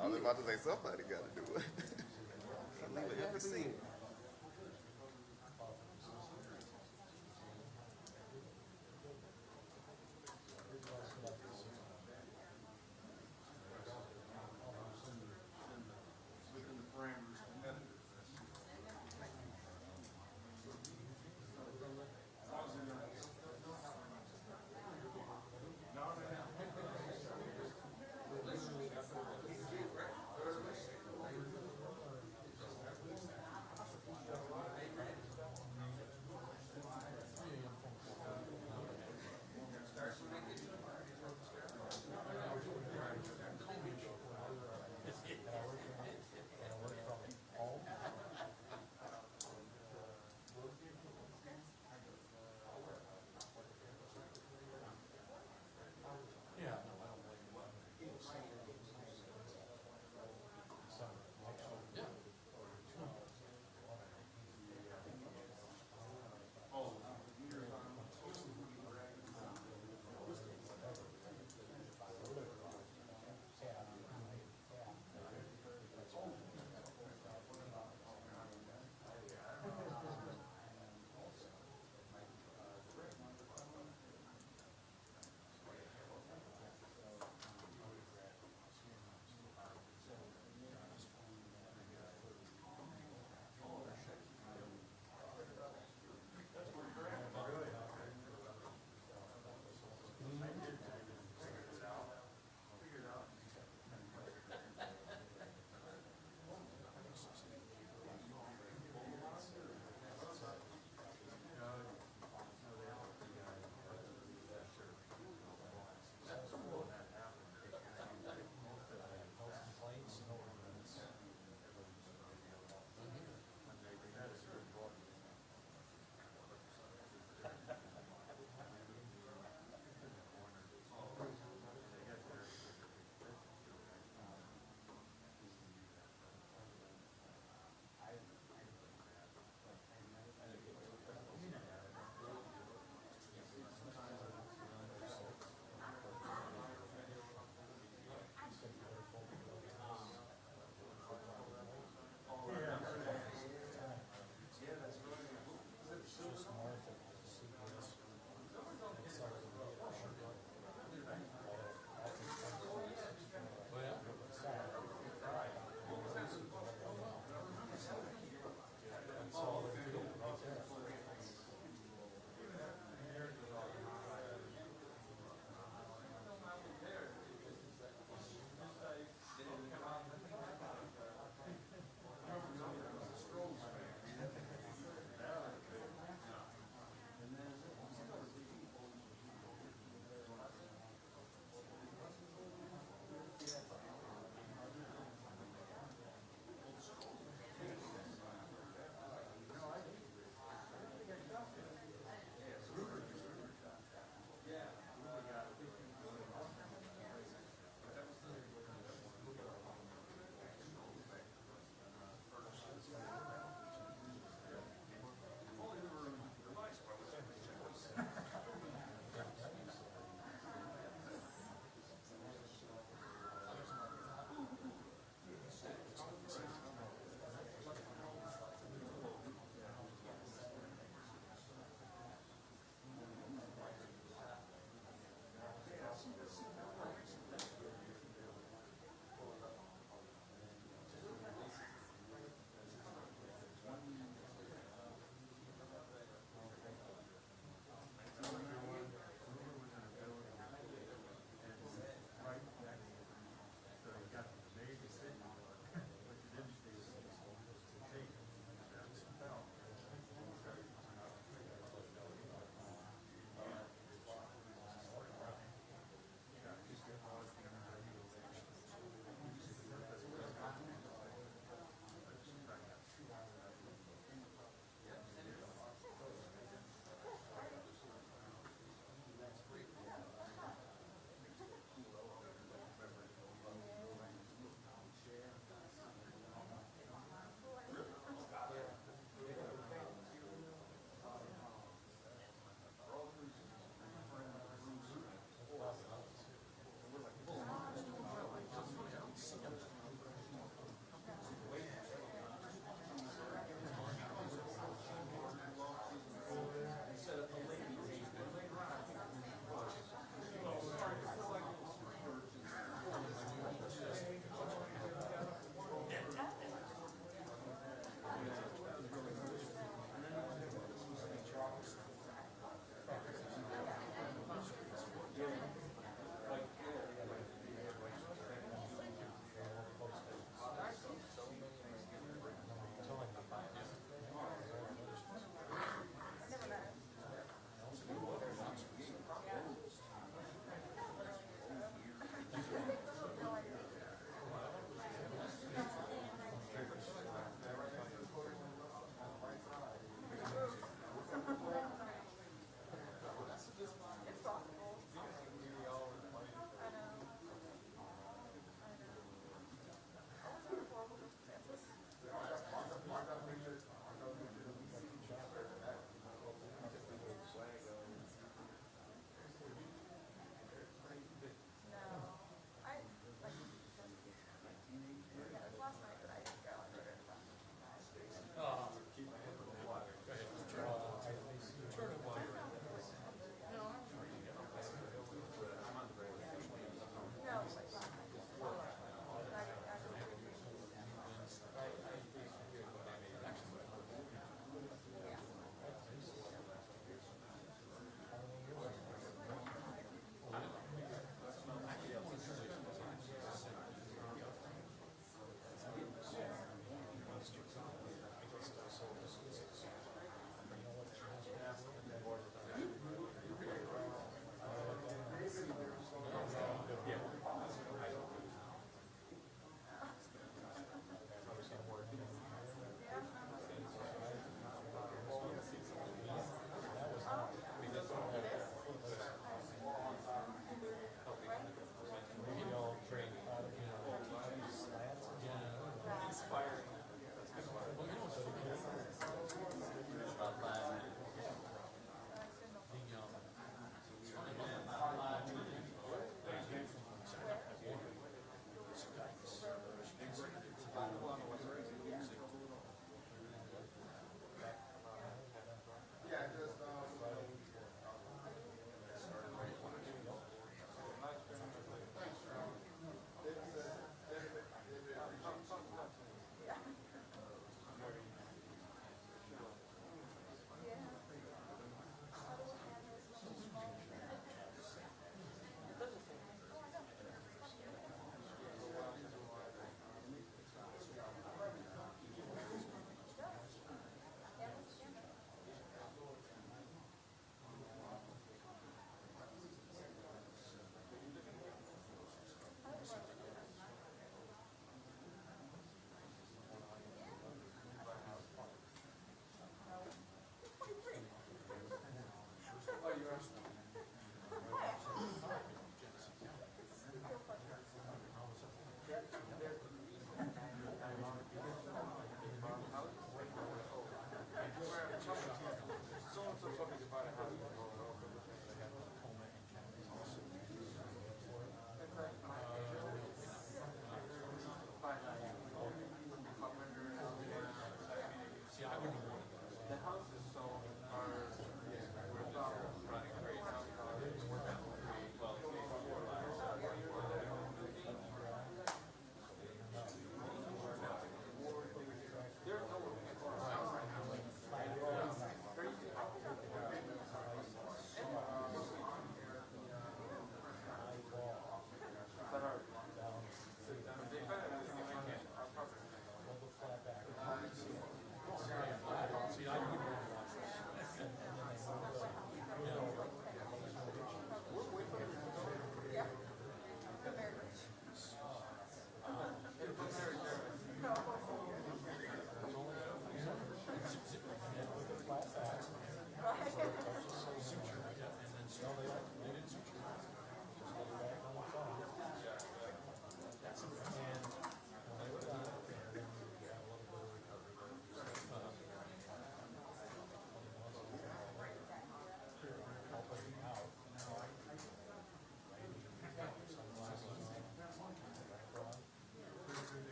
I was about to say somebody got to do it. Leave it empty seat.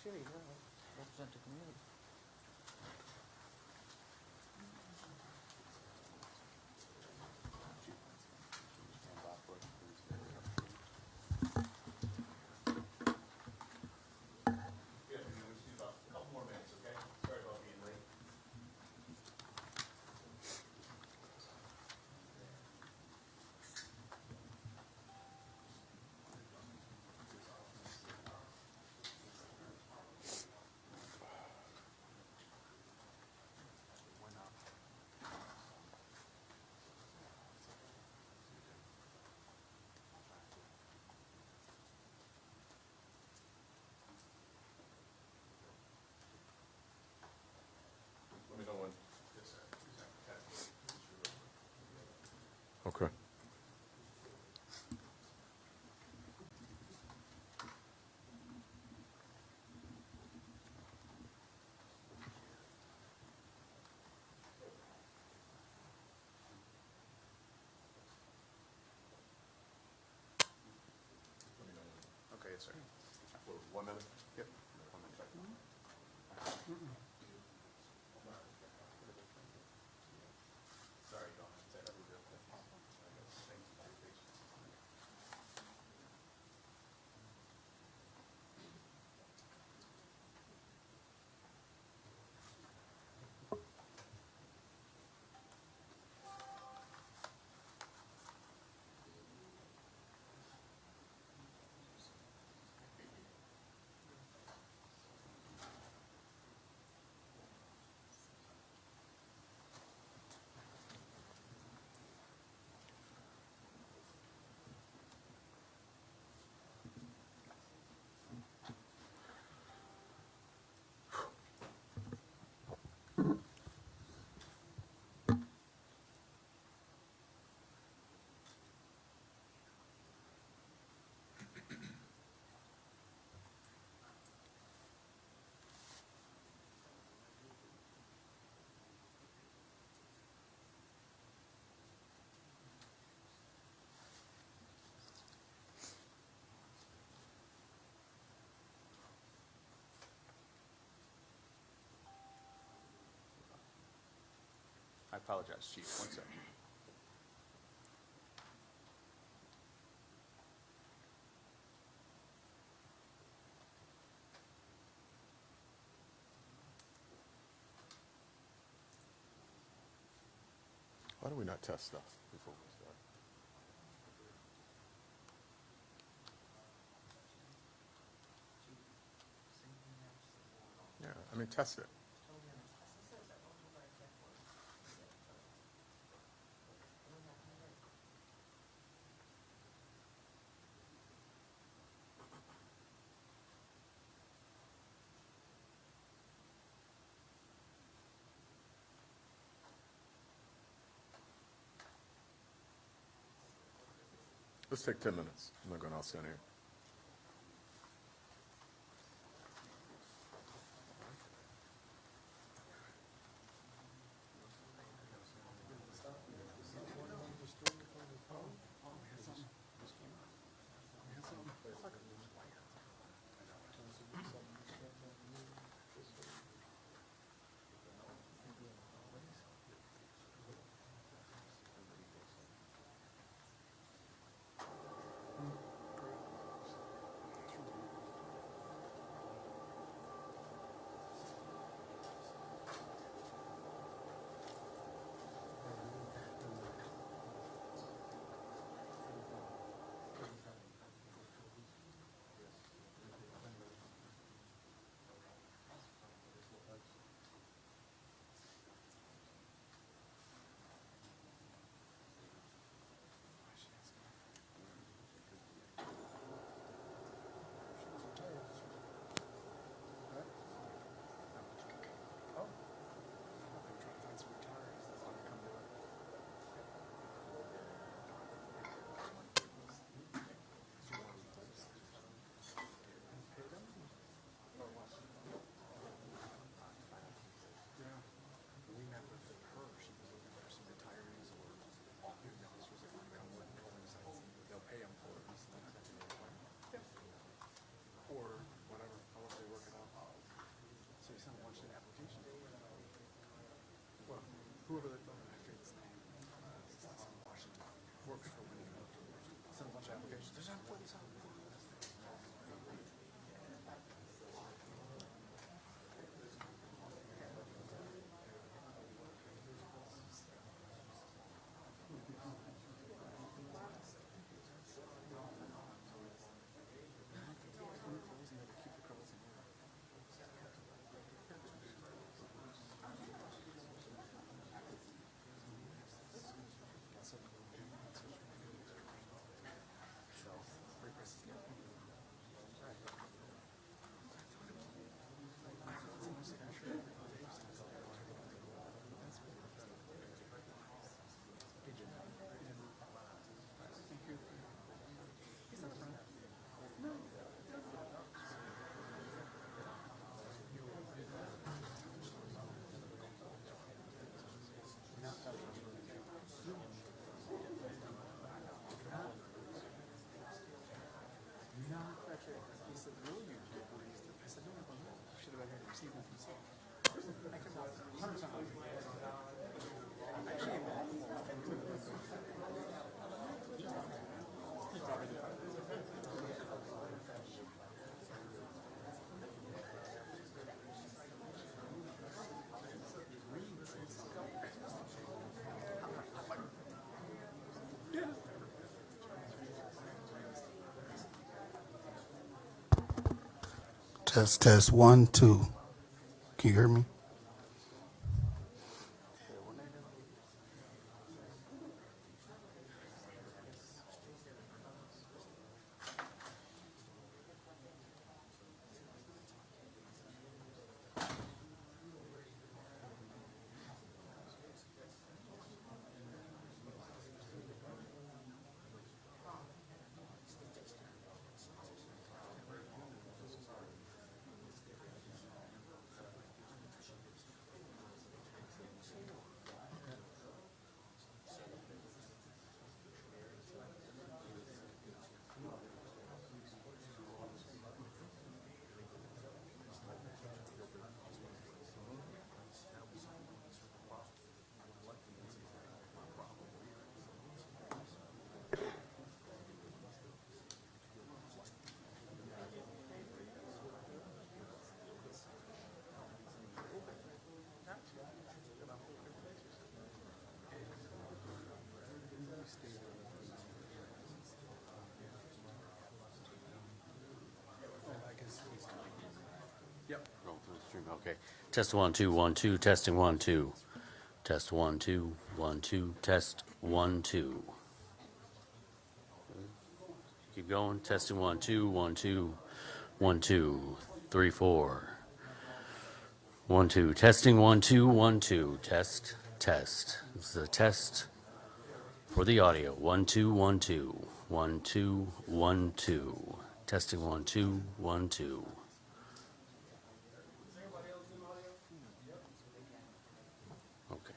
city, represent the community. Stand by for us, please. Yeah, we just need about a couple more minutes, okay? Sorry about being late. Let me know when. Yes, sir. Okay. Let me know when. Okay, yes, sir. What, 1 minute? Yep. 1 minute. Sorry, you don't have to say that. We're good. Thank you for your patience. I apologize, Chief. 1 second. Why do we not test stuff before we start? Yeah, I mean, test it. Let's take 10 minutes. I'm not going to all stand here. Test 1, 2. Can you hear me? Roll through the stream. Okay. Test 1 2 1 2. Testing 1 2. Test 1 2 1 2. Test 1 2. Keep going. Testing 1 2 1 2 1 2 3 4 1 2. Testing 1 2 1 2. Test test. This is a test for the audio. 1 2 1 2 1 2 1 2. Testing 1 2 1 2. Okay.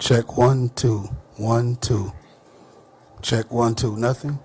Check 1 2 1 2. Check 1 2. Nothing?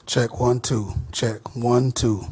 Check 1 2. Check 1 2.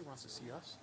wants to see us?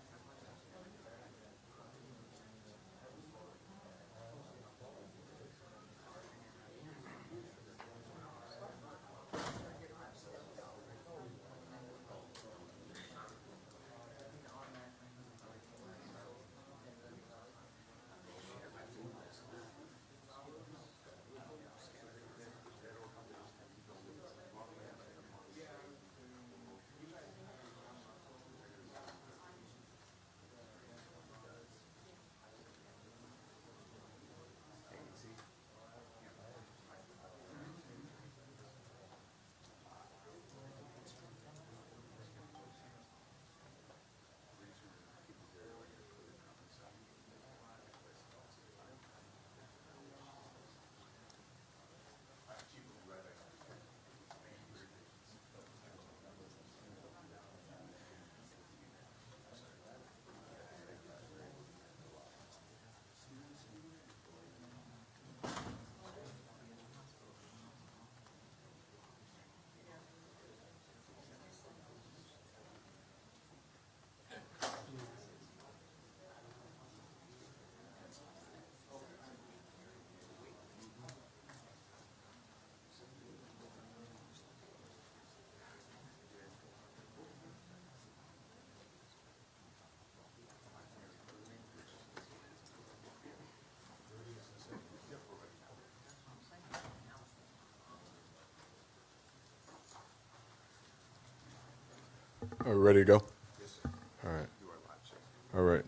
Are we ready to go? Yes, sir. All right. You are live, sir. All right.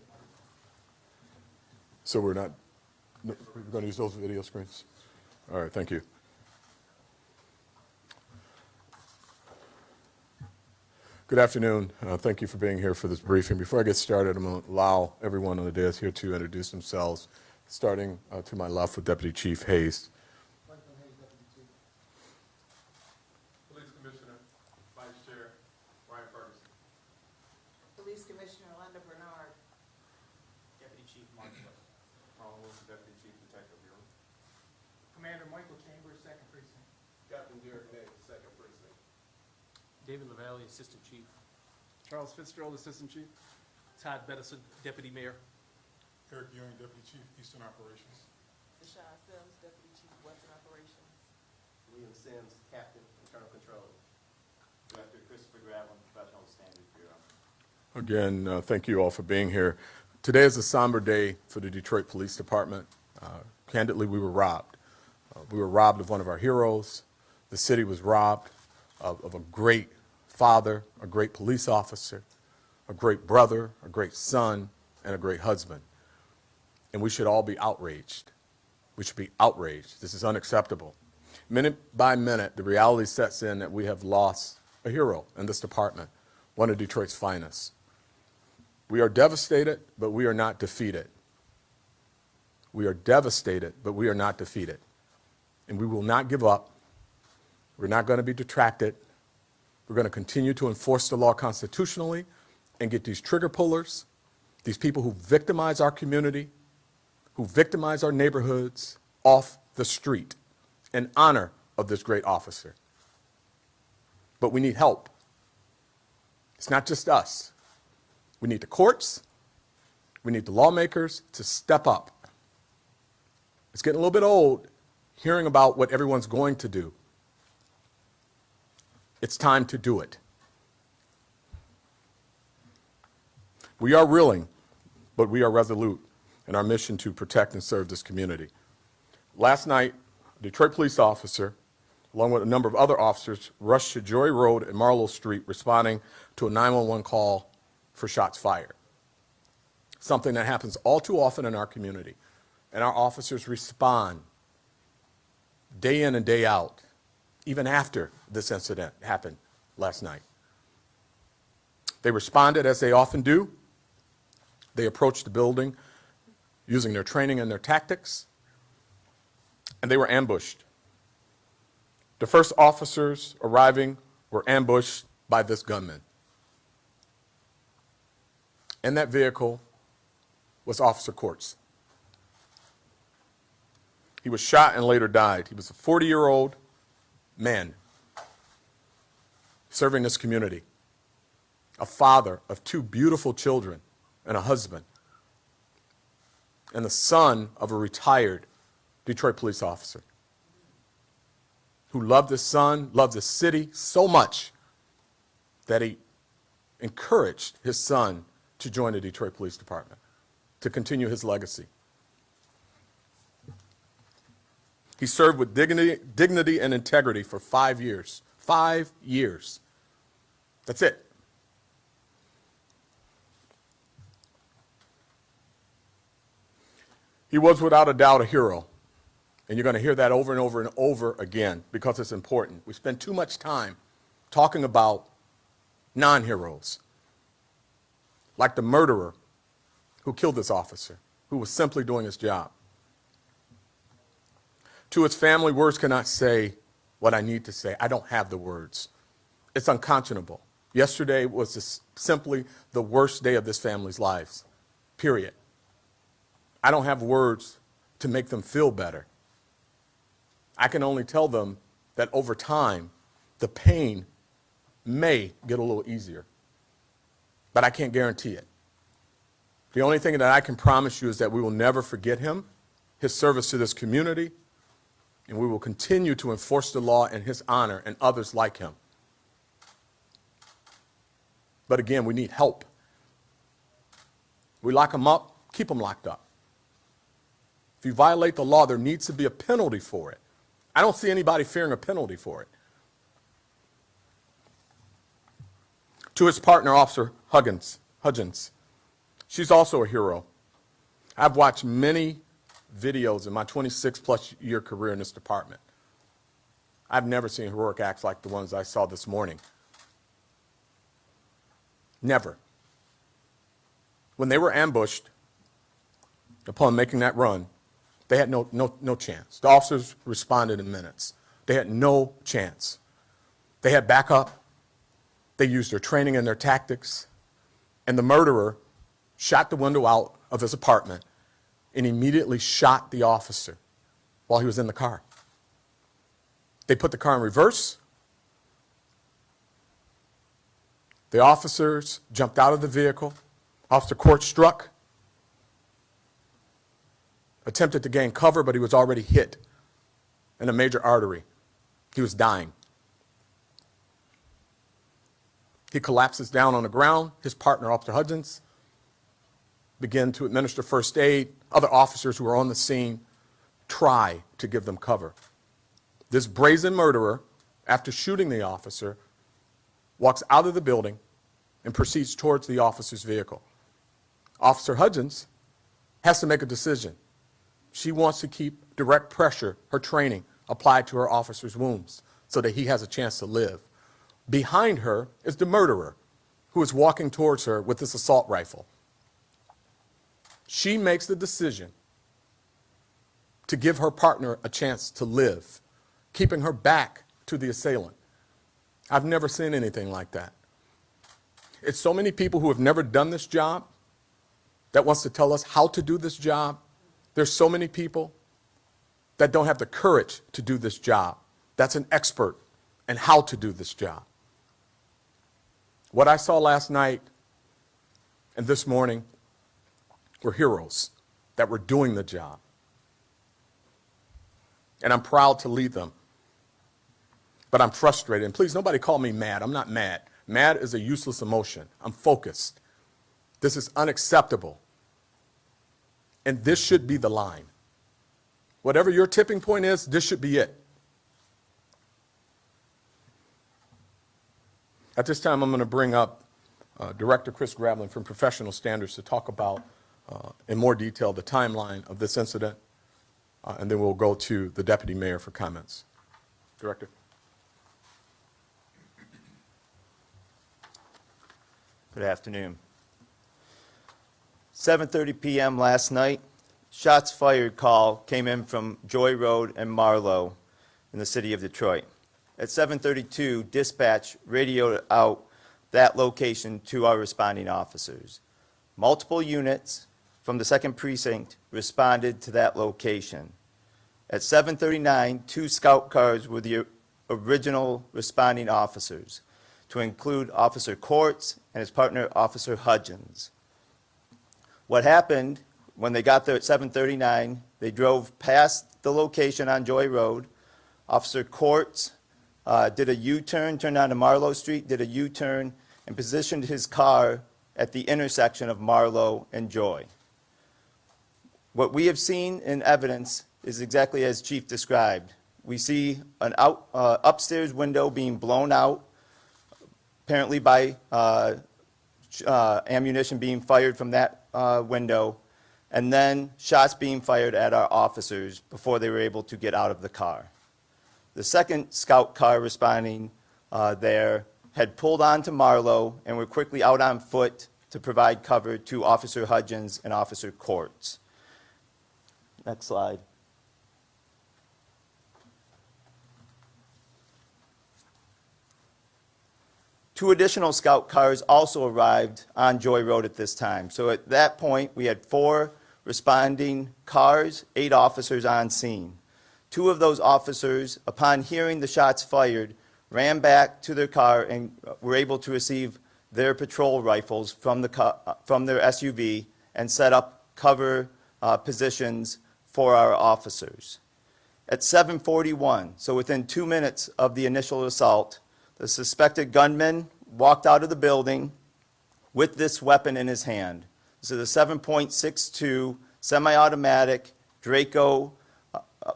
So we're not, we're going to use those video screens? All right, thank you. Good afternoon. Thank you for being here for this briefing. Before I get started, I'm going to allow everyone on the dais here to introduce themselves, starting to my left with Deputy Chief Hayes. Police Commissioner, Vice Chair, Ryan Ferguson. Police Commissioner Linda Bernard. Deputy Chief Mark West. Ron Wilson, Deputy Chief Detective Bureau. Commander Michael Chambers, 2nd Precinct. Captain Derek Nate, 2nd Precinct. David LaValle, Assistant Chief. Charles Fitzgerald, Assistant Chief. Todd Bettison, Deputy Mayor. Eric Ewing, Deputy Chief, Eastern Operations. Deshaun Sims, Deputy Chief, Western Operations. William Sims, Captain, Internal Control. Director Christopher Gravlin, Professional Standards Bureau. Again, thank you all for being here. Today is a somber day for the Detroit Police Department. Candidly, we were robbed. We were robbed of one of our heroes. The city was robbed of a great father, a great police officer, a great brother, a great son, and a great husband. And we should all be outraged. We should be outraged. This is unacceptable. Minute by minute, the reality sets in that we have lost a hero in this department, one of Detroit's finest. We are devastated, but we are not defeated. We are devastated, but we are not defeated. And we will not give up. We're not going to be detracted. We're going to continue to enforce the law constitutionally and get these trigger pullers, these people who victimize our community, who victimize our neighborhoods, off the street in honor of this great officer. But we need help. It's not just us. We need the courts. We need the lawmakers to step up. It's getting a little bit old hearing about what everyone's going to do. It's time to do it. We are willing, but we are resolute in our mission to protect and serve this community. Last night, a Detroit police officer, along with a number of other officers, rushed to Joy Road and Marlowe Street responding to a 911 call for shots fired. Something that happens all too often in our community. And our officers respond day in and day out, even after this incident happened last night. They responded as they often do. They approached the building using their training and their tactics, and they were ambushed. The first officers arriving were ambushed by this gunman. In that vehicle was Officer Courts. He was shot and later died. He was a 40-year-old man serving this community. a father of 2 beautiful children and a husband, and the son of a retired Detroit police officer who loved his son, loved the city so much that he encouraged his son to join the Detroit Police Department, to continue his legacy. He served with dignity and integrity for 5 years. 5 years. That's it. He was without a doubt a hero. And you're going to hear that over and over and over again because it's important. We spend too much time talking about non-heroes, like the murderer who killed this officer, who was simply doing his job. To his family, words cannot say what I need to say. I don't have the words. It's unconscionable. Yesterday was simply the worst day of this family's lives, period. I don't have words to make them feel better. I can only tell them that over time, the pain may get a little easier, but I can't guarantee it. The only thing that I can promise you is that we will never forget him, his service to this community, and we will continue to enforce the law in his honor and others like him. But again, we need help. We lock them up, keep them locked up. If you violate the law, there needs to be a penalty for it. I don't see anybody fearing a penalty for it. To his partner, Officer Hudgens, she's also a hero. I've watched many videos in my 26-plus year career in this department. I've never seen heroic acts like the ones I saw this morning. Never. When they were ambushed, upon making that run, they had no chance. The officers responded in minutes. They had no chance. They had backup. They used their training and their tactics. And the murderer shot the window out of his apartment and immediately shot the officer while he was in the car. They put the car in reverse. The officers jumped out of the vehicle. Officer Courts struck, attempted to gain cover, but he was already hit in a major artery. He was dying. He collapses down on the ground. His partner, Officer Hudgens, began to administer first aid. Other officers who were on the scene try to give them cover. This brazen murderer, after shooting the officer, walks out of the building and proceeds towards the officer's vehicle. Officer Hudgens has to make a decision. She wants to keep direct pressure, her training, applied to her officer's wounds so that he has a chance to live. Behind her is the murderer who is walking towards her with this assault rifle. She makes the decision to give her partner a chance to live, keeping her back to the assailant. I've never seen anything like that. It's so many people who have never done this job that wants to tell us how to do this job. There's so many people that don't have the courage to do this job. That's an expert in how to do this job. What I saw last night and this morning were heroes that were doing the job. And I'm proud to lead them. But I'm frustrated. And please, nobody call me mad. I'm not mad. Mad is a useless emotion. I'm focused. This is unacceptable. And this should be the line. Whatever your tipping point is, this should be it. At this time, I'm going to bring up Director Chris Gravelin from Professional Standards to talk about, in more detail, the timeline of this incident, and then we'll go to the Deputy Mayor for comments. Director. Good afternoon. 7:30 p.m. last night, shots fired call came in from Joy Road and Marlowe in the city of Detroit. At 7:32, dispatch radioed out that location to our responding officers. Multiple units from the 2nd Precinct responded to that location. At 7:39, 2 scout cars were the original responding officers. to include Officer Courts and his partner, Officer Hudgens. What happened when they got there at 7:39, they drove past the location on Joy Road. Officer Courts did a U-turn, turned onto Marlowe Street, did a U-turn, and positioned his car at the intersection of Marlowe and Joy. What we have seen in evidence is exactly as Chief described. We see an upstairs window being blown out, apparently by ammunition being fired from that window, and then shots being fired at our officers before they were able to get out of the car. The second scout car responding there had pulled onto Marlowe and were quickly out on foot to provide cover to Officer Hudgens and Officer Courts. Next slide. Two additional scout cars also arrived on Joy Road at this time. So at that point, we had 4 responding cars, 8 officers on scene. 2 of those officers, upon hearing the shots fired, ran back to their car and were able to receive their patrol rifles from their SUV and set up cover positions for our officers. At 7:41, so within 2 minutes of the initial assault, the suspected gunman walked out of the building with this weapon in his hand. This is a 7.62 semi-automatic Draco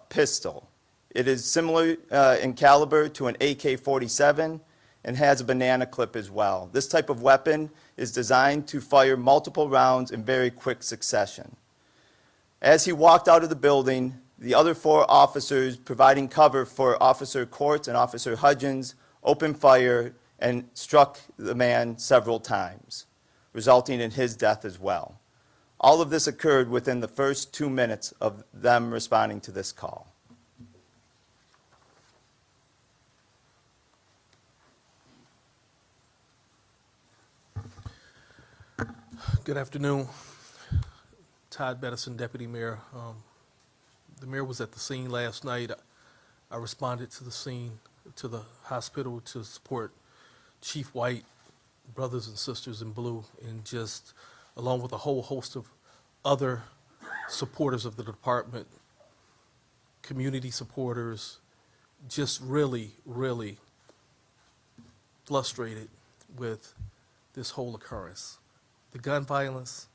pistol. It is similar in caliber to an AK-47 and has a banana clip as well. This type of weapon is designed to fire multiple rounds in very quick succession. As he walked out of the building, the other 4 officers providing cover for Officer Courts and Officer Hudgens opened fire and struck the man several times, resulting in his death as well. All of this occurred within the first 2 minutes of them responding to this call. Good afternoon. Todd Bettison, Deputy Mayor. The mayor was at the scene last night. I responded to the scene, to the hospital to support Chief White, brothers and sisters in blue, and just along with a whole host of other supporters of the department, community supporters, just really, really frustrated with this whole occurrence. The gun violence,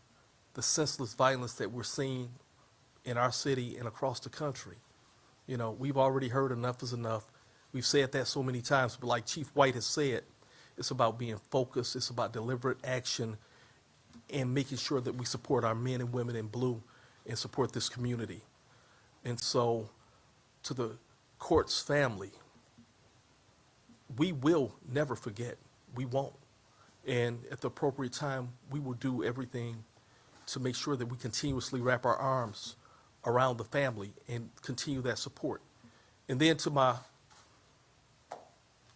the senseless violence that we're seeing in our city and across the country. You know, we've already heard enough is enough. We've said that so many times, but like Chief White has said, it's about being focused, it's about deliberate action, and making sure that we support our men and women in blue and support this community. And so, to the Courts family, we will never forget. We won't. And at the appropriate time, we will do everything to make sure that we continuously wrap our arms around the family and continue that support. And then to my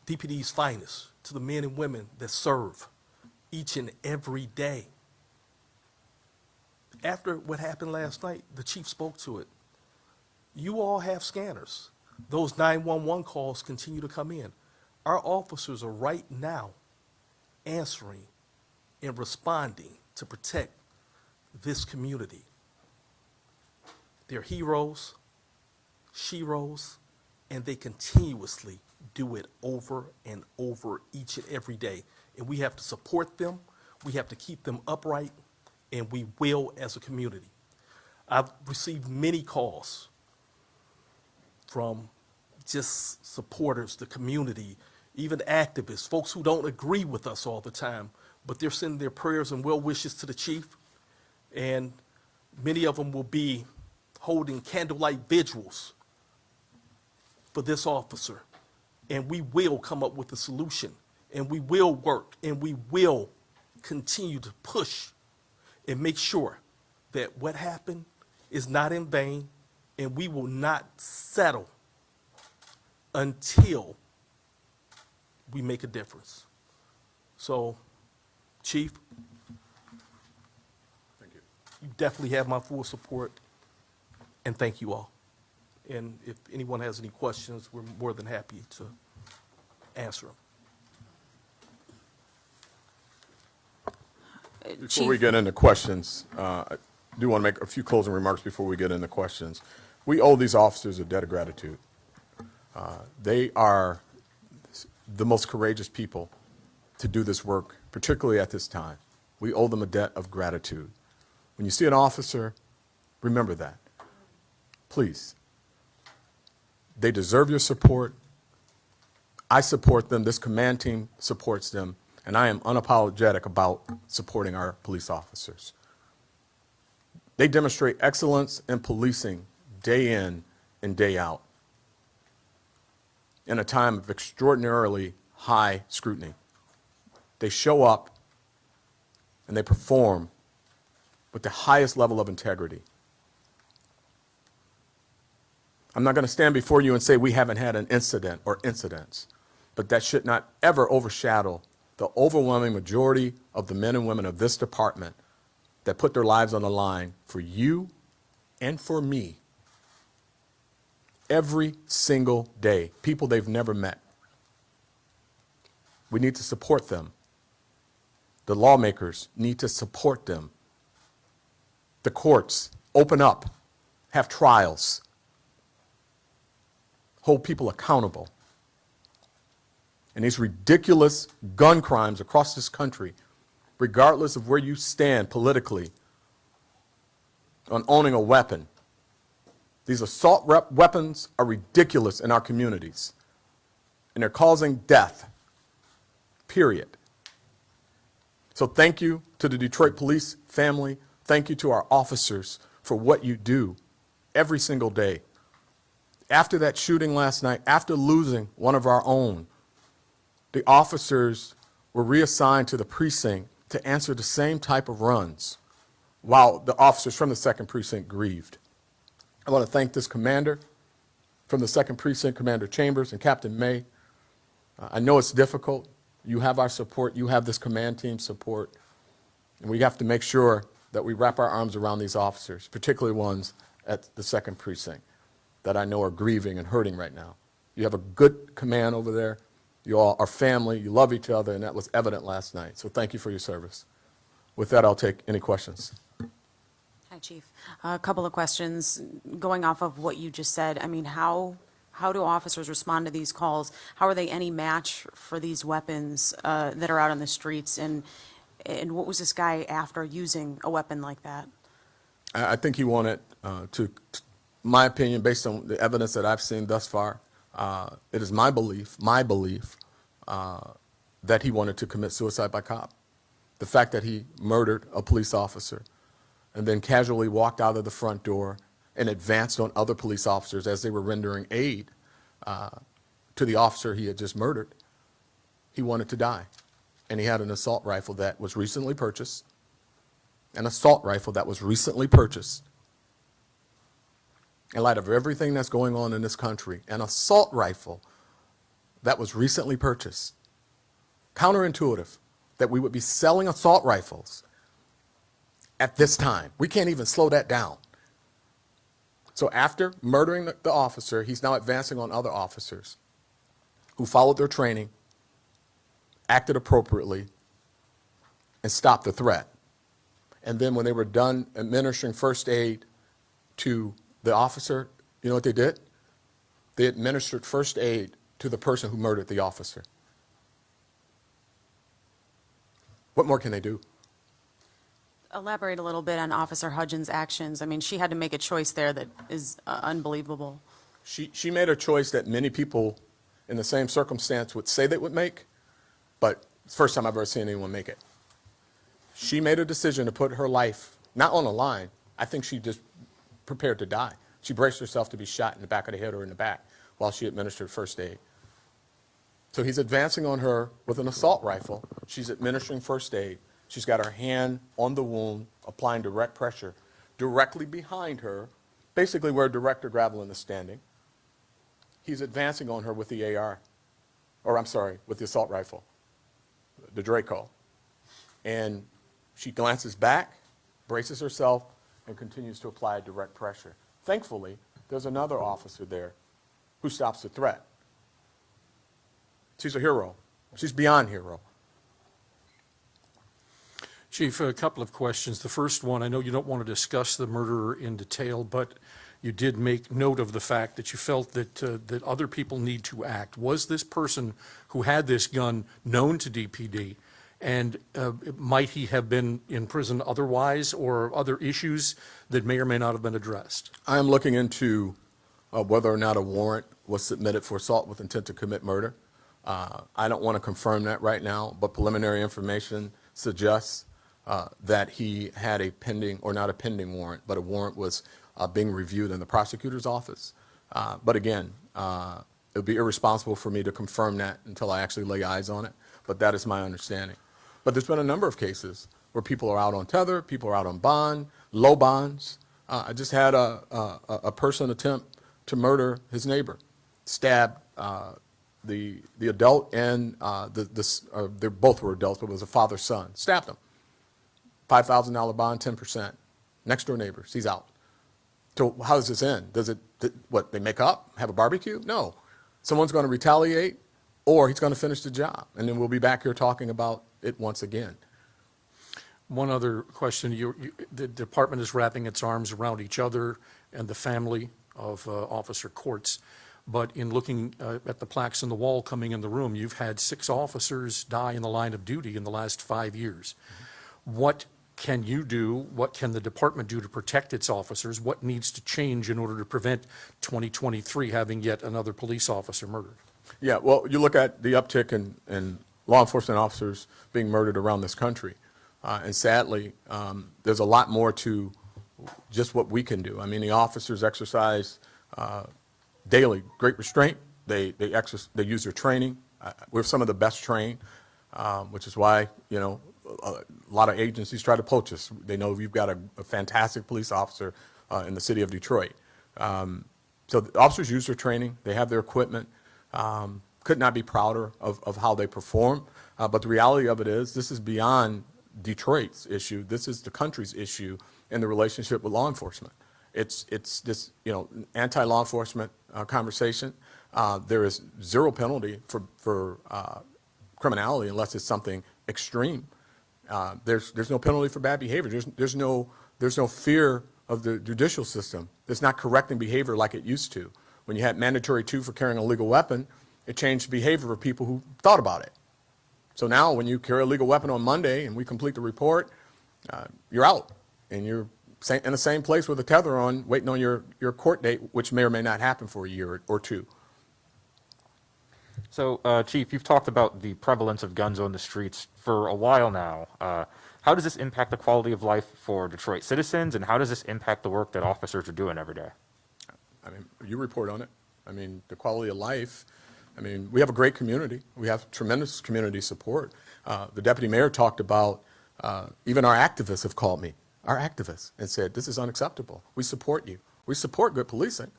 DPD's finest, to the men and women that serve each and every day. After what happened last night, the chief spoke to it. You all have scanners. Those 911 calls continue to come in. Our officers are right now answering and responding to protect this community. They're heroes, sheroes, and they continuously do it over and over each and every day. And we have to support them, we have to keep them upright, and we will as a community. I've received many calls from just supporters, the community, even activists, folks who don't agree with us all the time, but they're sending their prayers and well wishes to the chief. And many of them will be holding candlelight vigils for this officer. And we will come up with a solution, and we will work, and we will continue to push and make sure that what happened is not in vain, and we will not settle until we make a difference. So, Chief, Thank you. you definitely have my full support, and thank you all. And if anyone has any questions, we're more than happy to answer them. Before we get into questions, I do want to make a few closing remarks before we get into questions. We owe these officers a debt of gratitude. They are the most courageous people to do this work, particularly at this time. We owe them a debt of gratitude. When you see an officer, remember that. Please. They deserve your support. I support them. This command team supports them. And I am unapologetic about supporting our police officers. They demonstrate excellence in policing day in and day out in a time of extraordinarily high scrutiny. They show up and they perform with the highest level of integrity. I'm not going to stand before you and say we haven't had an incident or incidents, but that should not ever overshadow the overwhelming majority of the men and women of this department that put their lives on the line for you and for me every single day, people they've never met. We need to support them. The lawmakers need to support them. The courts open up, have trials, hold people accountable. And these ridiculous gun crimes across this country, regardless of where you stand politically on owning a weapon, these assault weapons are ridiculous in our communities. And they're causing death, period. So thank you to the Detroit police family. Thank you to our officers for what you do every single day. After that shooting last night, after losing one of our own, the officers were reassigned to the precinct to answer the same type of runs while the officers from the 2nd Precinct grieved. I want to thank this commander from the 2nd Precinct, Commander Chambers and Captain May. I know it's difficult. You have our support. You have this command team support. And we have to make sure that we wrap our arms around these officers, particularly ones at the 2nd Precinct that I know are grieving and hurting right now. You have a good command over there. You all are family. You love each other, and that was evident last night. So thank you for your service. With that, I'll take any questions. Hi, Chief. A couple of questions. Going off of what you just said, I mean, how do officers respond to these calls? How are they any match for these weapons that are out on the streets? And what was this guy after using a weapon like that? I think he wanted to, my opinion, based on the evidence that I've seen thus far, it is my belief that he wanted to commit suicide by cop. The fact that he murdered a police officer and then casually walked out of the front door and advanced on other police officers as they were rendering aid to the officer he had just murdered, he wanted to die. And he had an assault rifle that was recently purchased, In light of everything that's going on in this country, an assault rifle that was recently purchased. Counterintuitive that we would be selling assault rifles at this time. We can't even slow that down. So after murdering the officer, he's now advancing on other officers who followed their training, acted appropriately, and stopped the threat. And then when they were done administering first aid to the officer, you know what they did? They administered first aid to the person who murdered the officer. What more can they do? Elaborate a little bit on Officer Hudgens' actions. I mean, she had to make a choice there that is unbelievable. She made a choice that many people in the same circumstance would say they would make, but it's the first time I've ever seen anyone make it. She made a decision to put her life not on the line. I think she just prepared to die. She braced herself to be shot in the back of the head or in the back while she administered first aid. So he's advancing on her with an assault rifle. She's administering first aid. She's got her hand on the wound, applying direct pressure. Directly behind her, basically where Director Gravelin is standing, he's advancing on her with the with the assault rifle, the Draco. And she glances back, braces herself, and continues to apply direct pressure. Thankfully, there's another officer there who stops the threat. She's a hero. She's beyond hero. Chief, a couple of questions. The first one, I know you don't want to discuss the murderer in detail, but you did make note of the fact that you felt that other people need to act. Was this person who had this gun known to DPD? And might he have been in prison otherwise, or other issues that may or may not have been addressed? I am looking into whether or not a warrant was submitted for assault with intent to commit murder. I don't want to confirm that right now, but preliminary information suggests that he had a pending, or not a pending warrant, but a warrant was being reviewed in the prosecutor's office. But again, it would be irresponsible for me to confirm that until I actually lay eyes on it, but that is my understanding. But there's been a number of cases where people are out on tether, people are out on bond, low bonds. I just had a person attempt to murder his neighbor, stabbed the adult and they both were adults, but it was a father-son, stabbed him. $5,000 bond, 10%. Next door neighbors, he's out. So how does this end? What, they make up, have a barbecue? No. Someone's going to retaliate, or he's going to finish the job. And then we'll be back here talking about it once again. One other question. The department is wrapping its arms around each other and the family of Officer Courts. But in looking at the plaques in the wall coming in the room, you've had 6 officers die in the line of duty in the last 5 years. What can you do? What can the department do to protect its officers? What needs to change in order to prevent 2023 having yet another police officer murdered? Yeah, well, you look at the uptick in law enforcement officers being murdered around this country. And sadly, there's a lot more to just what we can do. I mean, the officers exercise daily great restraint. They use their training. We're some of the best trained, which is why, you know, a lot of agencies try to poach us. They know we've got a fantastic police officer in the city of Detroit. So the officers use their training. They have their equipment. Could not be prouder of how they perform. But the reality of it is, this is beyond Detroit's issue. This is the country's issue in the relationship with law enforcement. It's this, you know, anti-law enforcement conversation. There is zero penalty for criminality unless it's something extreme. There's no penalty for bad behavior. There's no fear of the judicial system. It's not correcting behavior like it used to. When you had mandatory 2 for carrying a legal weapon, it changed behavior for people who thought about it. So now when you carry a legal weapon on Monday and we complete the report, you're out and you're in the same place with a tether on, waiting on your court date, which may or may not happen for a year or 2. So, Chief, you've talked about the prevalence of guns on the streets for a while now. How does this impact the quality of life for Detroit citizens, and how does this impact the work that officers are doing every day? I mean, you report on it. I mean, the quality of life. I mean, we have a great community. We have tremendous community support. The deputy mayor talked about, even our activists have called me, our activists, and said, this is unacceptable. We support you. We support good policing.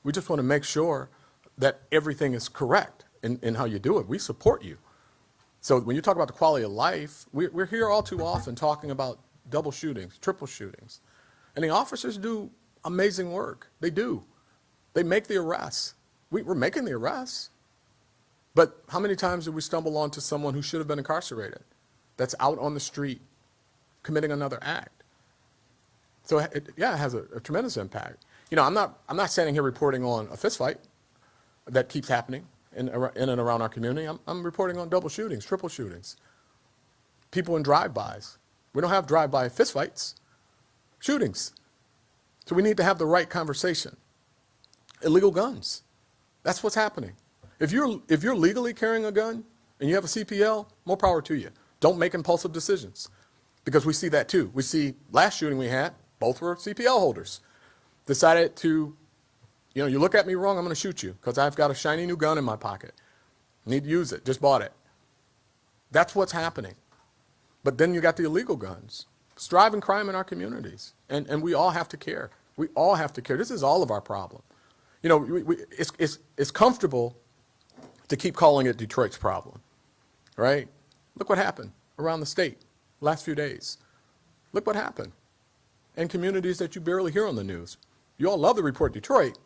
We just want to make sure that everything is correct in how you do it. We support you. So when you talk about the quality of life, we're here all too often talking about double shootings, triple shootings. And the officers do amazing work. They do. They make the arrests. We're making the arrests. But how many times do we stumble onto someone who should have been incarcerated that's out on the street committing another act? So it has a tremendous impact. You know, I'm not standing here reporting on a fist fight that keeps happening in and around our community. I'm reporting on double shootings, triple shootings, people in drive-bys. We don't have drive-by fist fights, shootings. So we need to have the right conversation. Illegal guns. That's what's happening. If you're legally carrying a gun and you have a CPL, more power to you. Don't make impulsive decisions, because we see that too. We see last shooting we had, both were CPL holders. Decided to, you know, you look at me wrong, I'm going to shoot you because I've got a shiny new gun in my pocket. Need to use it, just bought it. That's what's happening. But then you got the illegal guns. It's driving crime in our communities, and we all have to care. We all have to care. This is all of our problem. You know, it's comfortable to keep calling it Detroit's problem, right? Look what happened around the state last few days. Look what happened in communities that you barely hear on the news. You all love to report Detroit,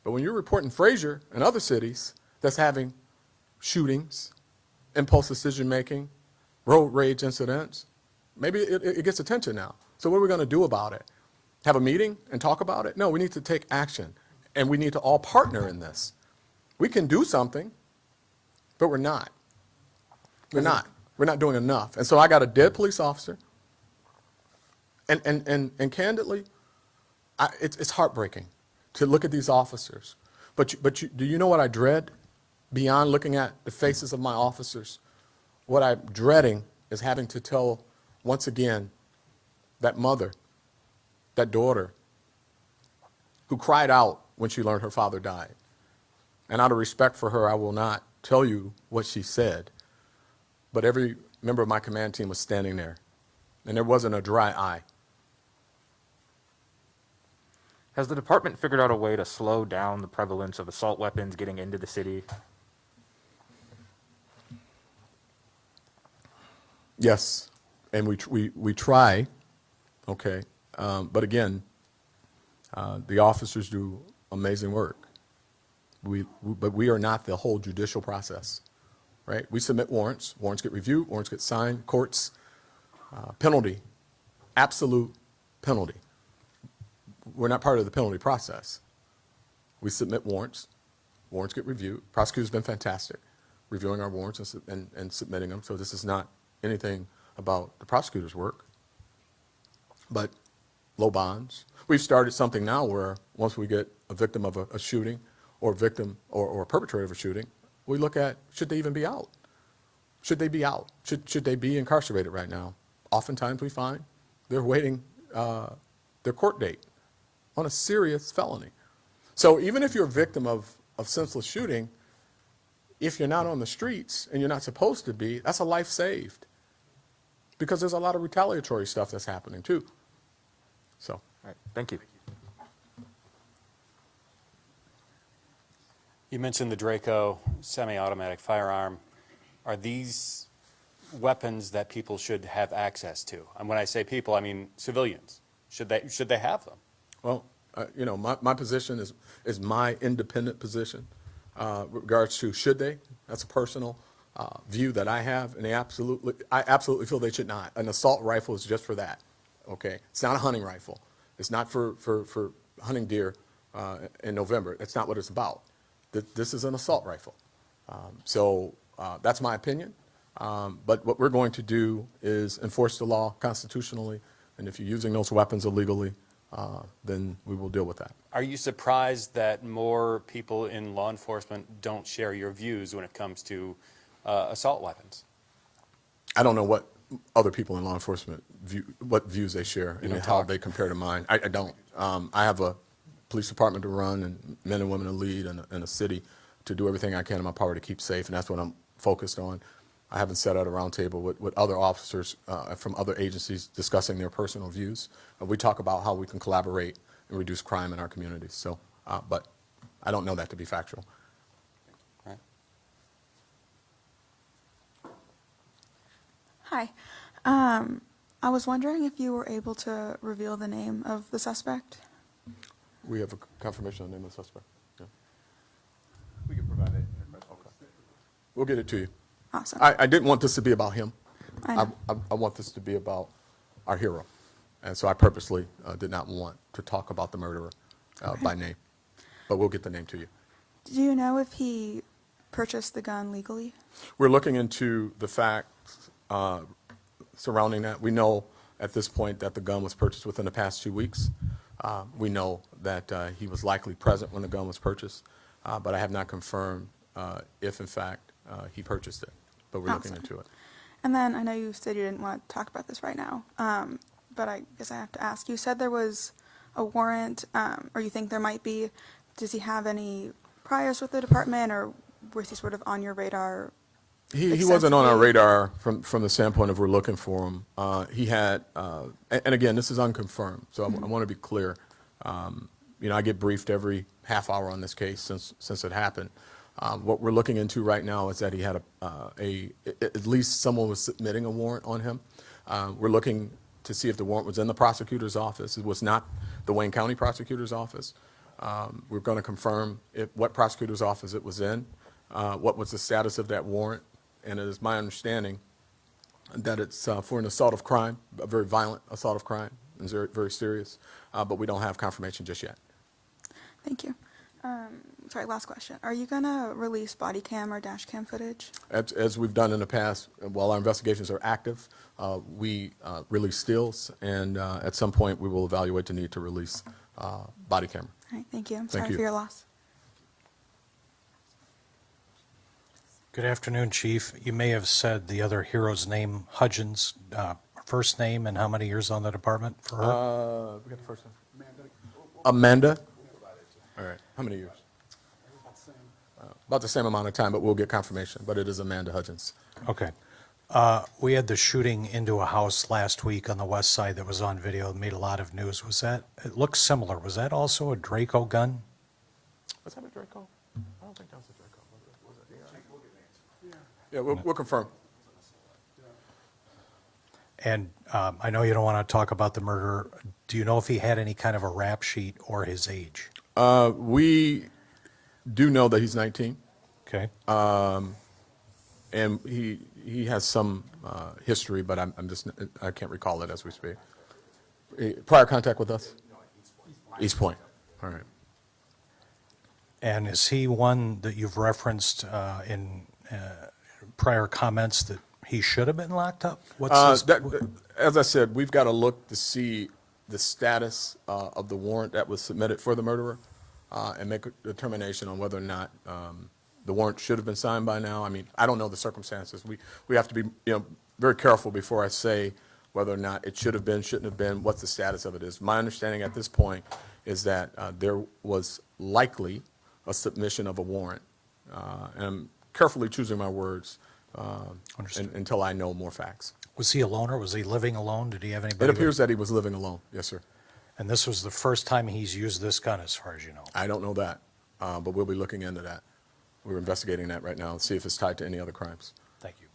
but when you're reporting Fraser and other cities that's having shootings, impulse decision-making, road rage incidents, Maybe it gets attention now. So what are we going to do about it? Have a meeting and talk about it? No, we need to take action, and we need to all partner in this. We can do something, but we're not. We're not. We're not doing enough. And so I got a dead police officer, and candidly, it's heartbreaking to look at these officers. But do you know what I dread beyond looking at the faces of my officers? What I'm dreading is having to tell, once again, that mother, that daughter, who cried out when she learned her father died. And out of respect for her, I will not tell you what she said. But every member of my command team was standing there, and there wasn't a dry eye. Has the department figured out a way to slow down the prevalence of assault weapons getting into the city? Yes, and we try, okay, but again, the officers do amazing work. But we are not the whole judicial process, right? We submit warrants, warrants get reviewed, warrants get signed, courts, penalty, absolute penalty. We're not part of the penalty process. We submit warrants, warrants get reviewed. Prosecutor's been fantastic reviewing our warrants and submitting them, so this is not anything about the prosecutor's work. But low bonds. We've started something now where once we get a victim of a shooting or victim or a perpetrator of a shooting, we look at, should they even be out? Should they be out? Should they be incarcerated right now? Oftentimes we find they're waiting their court date on a serious felony. So even if you're a victim of senseless shooting, if you're not on the streets and you're not supposed to be, that's a life saved. Because there's a lot of retaliatory stuff that's happening too. So. All right, thank you. You mentioned the Draco semi-automatic firearm. Are these weapons that people should have access to? And when I say people, I mean civilians. Should they have them? Well, you know, my position is my independent position with regards to should they. That's a personal view that I have, and I absolutely feel they should not. An assault rifle is just for that. Okay, it's not a hunting rifle. It's not for hunting deer in November. That's not what it's about. This is an assault rifle. So that's my opinion. But what we're going to do is enforce the law constitutionally, and if you're using those weapons illegally, then we will deal with that. Are you surprised that more people in law enforcement don't share your views when it comes to assault weapons? I don't know what other people in law enforcement what views they share and how they compare to mine. I don't. I have a police department to run and men and women to lead and a city to do everything I can in my power to keep safe, and that's what I'm focused on. I haven't sat at a round table with other officers from other agencies discussing their personal views. We talk about how we can collaborate and reduce crime in our communities. So, but I don't know that to be factual. All right. Hi. I was wondering if you were able to reveal the name of the suspect. We have a confirmation on the name of the suspect. Yeah. We can provide it. Okay. We'll get it to you. Awesome. I didn't want this to be about him. I know. I want this to be about our hero. And so I purposely did not want to talk about the murderer by name. But we'll get the name to you. Do you know if he purchased the gun legally? We're looking into the facts surrounding that. We know at this point that the gun was purchased within the past 2 weeks. We know that he was likely present when the gun was purchased, but I have not confirmed if, in fact, he purchased it. But we're looking into it. And then I know you said you didn't want to talk about this right now, but I guess I have to ask. You said there was a warrant, or you think there might be. Does he have any priors with the department, or was he sort of on your radar? He wasn't on our radar from the standpoint of we're looking for him. He had, and again, this is unconfirmed, so I want to be clear. You know, I get briefed every half hour on this case since it happened. What we're looking into right now is that he had at least someone was submitting a warrant on him. We're looking to see if the warrant was in the prosecutor's office. It was not the Wayne County prosecutor's office. We're going to confirm what prosecutor's office it was in, what was the status of that warrant, and it is my understanding that it's for an assault of crime, a very violent assault of crime, and very, very serious, but we don't have confirmation just yet. Thank you. Sorry, last question. Are you gonna release body cam or dash cam footage? As we've done in the past, while our investigations are active, we release stills, and at some point we will evaluate the need to release body camera. All right, thank you. I'm Thank sorry you. for your loss. Good afternoon, Chief. You may have said the other hero's name, Hudgens, first name and how many years on the department for her? We got the first name. Amanda. All right. How many years? About the same amount of time, but we'll get confirmation. But it is Amanda Hudgens. Okay. We had the shooting into a house last week on the west side that was on video and made a lot of news. Was that, it looks similar. Was that also a Draco gun? Was that a Draco? I don't think that was a Draco. Was it? Yeah, we'll confirm. And I know you don't want to talk about the murder. Do you know if he had any kind of a rap sheet or his age? We do know that he's 19. Okay. And he has some history, but I can't recall it as we speak. Prior contact with us? East Point. All right. And is he one that you've referenced in prior comments that he should have been locked up? As I said, we've got to look to see the status of the warrant that was submitted for the murderer and make a determination on whether or not the warrant should have been signed by now. I mean, I don't know the circumstances. We have to be very careful before I say whether or not it should have been, shouldn't have been, what the status of it is. My understanding at this point is that there was likely a submission of a warrant. And I'm carefully choosing my words until I know more facts. Was he a loner? Was he living alone? Did he have anybody? It appears that he was living alone, yes, sir. And this was the first time he's used this gun, as far as you know? I don't know that, but we'll be looking into that. We're investigating that right now and see if it's tied to any other crimes. Thank you.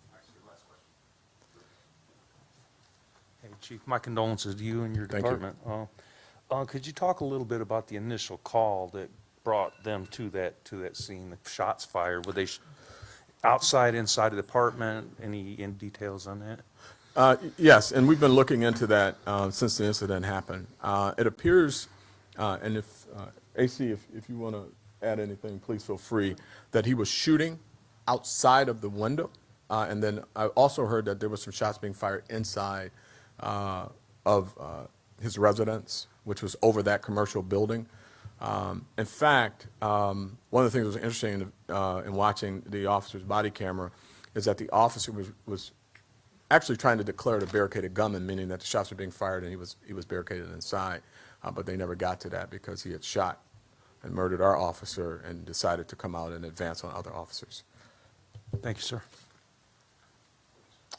Hey, Chief, my condolences to you and your Thank you. department. Could you talk a little bit about the initial call that brought them to that scene, the shots fired? Were they outside, inside of the apartment? Any details on that? Yes, and we've been looking into that since the incident happened. It appears, and if AC, if you want to add anything, please feel free, that he was shooting outside of the window, and then I also heard that there was some shots being fired inside of his residence, which was over that commercial building. In fact, one of the things that was interesting in watching the officer's body camera is that the officer was actually trying to declare it a barricaded gunman, meaning that the shots were being fired and he was barricaded inside, but they never got to that because he had shot and murdered our officer and decided to come out and advance on other officers. Thank you, sir.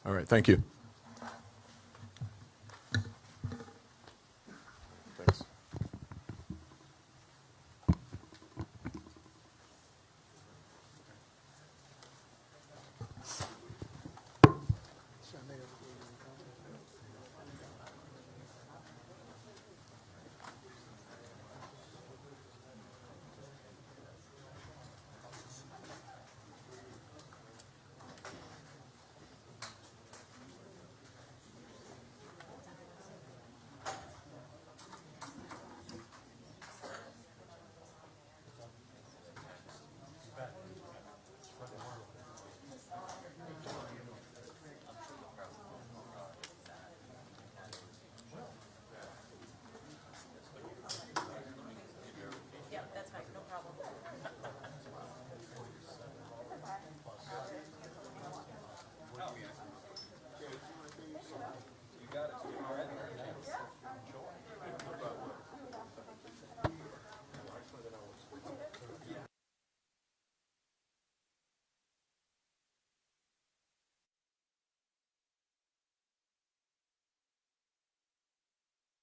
All right, thank you.